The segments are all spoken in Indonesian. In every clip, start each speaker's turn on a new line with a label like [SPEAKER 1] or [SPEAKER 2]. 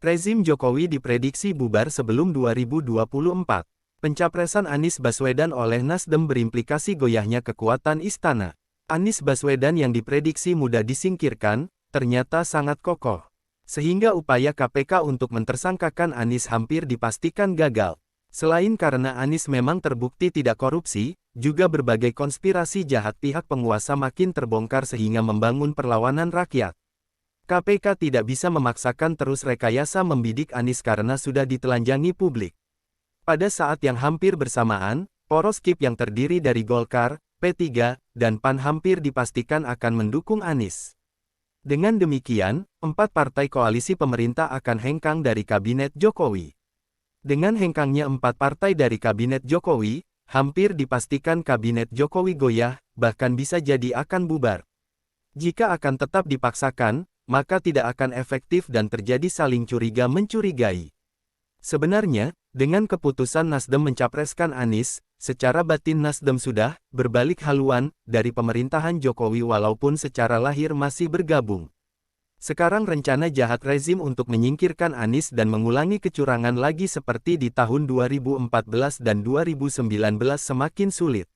[SPEAKER 1] Rezim Jokowi diprediksi bubar sebelum 2024. Pencapresan Anies Baswedan oleh Nasdem berimplikasi goyahnya kekuatan istana. Anies Baswedan yang diprediksi mudah disingkirkan, ternyata sangat kokoh. Sehingga upaya KPK untuk mentersangkakan Anies hampir dipastikan gagal. Selain karena Anies memang terbukti tidak korupsi, juga berbagai konspirasi jahat pihak penguasa makin terbongkar sehingga membangun perlawanan rakyat. KPK tidak bisa memaksakan terus rekayasa membidik Anies karena sudah ditelanjangi publik. Pada saat yang hampir bersamaan, poros KIP yang terdiri dari Golkar, P3, dan PAN hampir dipastikan akan mendukung Anies. Dengan demikian, 4 partai koalisi pemerintah akan hengkang dari Kabinet Jokowi. Dengan hengkangnya 4 partai dari Kabinet Jokowi, hampir dipastikan Kabinet Jokowi goyah, bahkan bisa jadi akan bubar. Jika akan tetap dipaksakan, maka tidak akan efektif dan terjadi saling curiga-mencurigai. Sebenarnya, dengan keputusan Nasdem mencapreskan Anies, secara batin Nasdem sudah berbalik haluan dari pemerintahan Jokowi walaupun secara lahir masih bergabung. Sekarang rencana jahat rezim untuk menyingkirkan Anies dan mengulangi kecurangan lagi seperti di tahun 2014 dan 2019 semakin sulit.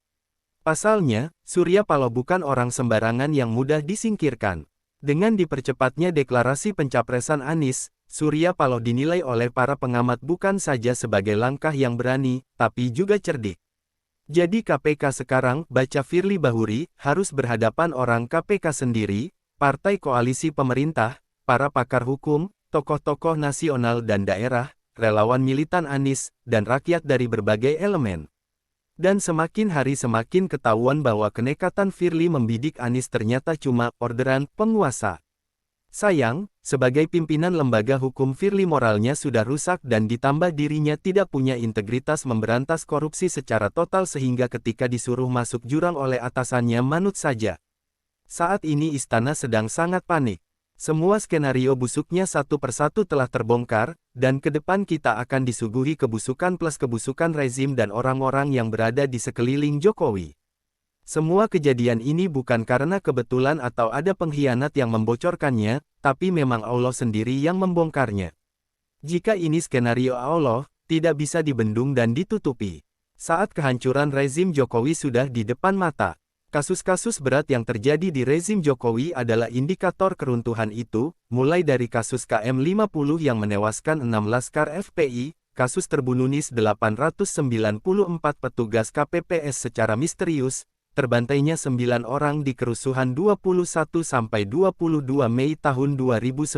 [SPEAKER 1] Pasalnya, Surya Paloh bukan orang sembarangan yang mudah disingkirkan. Dengan dipercepatnya deklarasi pencapresan Anies, Surya Paloh dinilai oleh para pengamat bukan saja sebagai langkah yang berani, tapi juga cerdik. Jadi KPK sekarang, baca Firly Bahuri, harus berhadapan orang KPK sendiri, partai koalisi pemerintah, para pakar hukum, tokoh-tokoh nasional dan daerah, relawan militan Anies, dan rakyat dari berbagai elemen. Dan semakin hari semakin ketahuan bahwa kenekatan Firly membidik Anies ternyata cuma orderan penguasa. Sayang, sebagai pimpinan lembaga hukum Firly moralnya sudah rusak dan ditambah dirinya tidak punya integritas memberantas korupsi secara total sehingga ketika disuruh masuk jurang oleh atasannya manut saja. Saat ini istana sedang sangat panik. Semua skenario busuknya satu persatu telah terbongkar, dan ke depan kita akan disuguhi kebusukan plus kebusukan rezim dan orang-orang yang berada di sekeliling Jokowi. Semua kejadian ini bukan karena kebetulan atau ada pengkhianat yang membocorkannya, tapi memang Allah sendiri yang membongkarnya. Jika ini skenario Allah, tidak bisa dibendung dan ditutupi. Saat kehancuran rezim Jokowi sudah di depan mata. Kasus-kasus berat yang terjadi di rezim Jokowi adalah indikator keruntuhan itu, mulai dari kasus KM50 yang menewaskan 6 laskar FPI, kasus terbunuh NIS 894 petugas KPPS secara misterius, terbantainya 9 orang di kerusuhan 21-22 Mei tahun 2019,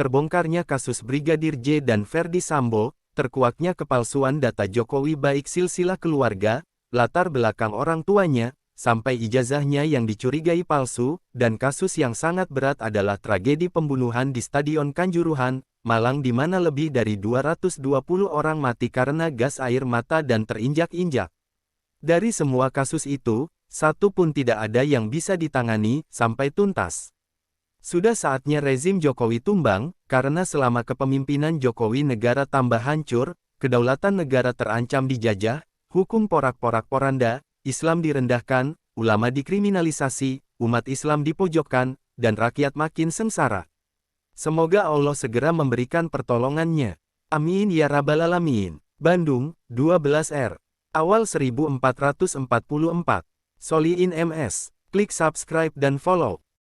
[SPEAKER 1] terbongkarnya kasus Brigadir J dan Verdi Sambo, terkuaknya kepalsuan data Jokowi baik silsilah keluarga, latar belakang orang tuanya, sampai ijazahnya yang dicurigai palsu, dan kasus yang sangat berat adalah tragedi pembunuhan di Stadion Kanjuruhan, Malang di mana lebih dari 220 orang mati karena gas air mata dan terinjak-injak. Dari semua kasus itu, satu pun tidak ada yang bisa ditangani sampai tuntas. Sudah saatnya rezim Jokowi tumbang, karena selama kepemimpinan Jokowi negara tambah hancur, kedaulatan negara terancam dijajah, hukum porak-porak-poranda, Islam direndahkan, ulama dikriminalisasi, umat Islam dipojokkan, dan rakyat makin sengsara. Semoga Allah segera memberikan pertolongannya. Amin ya rabbal alamin. Bandung, 12R. Awal 1444. Solihin MS. Klik subscribe dan follow.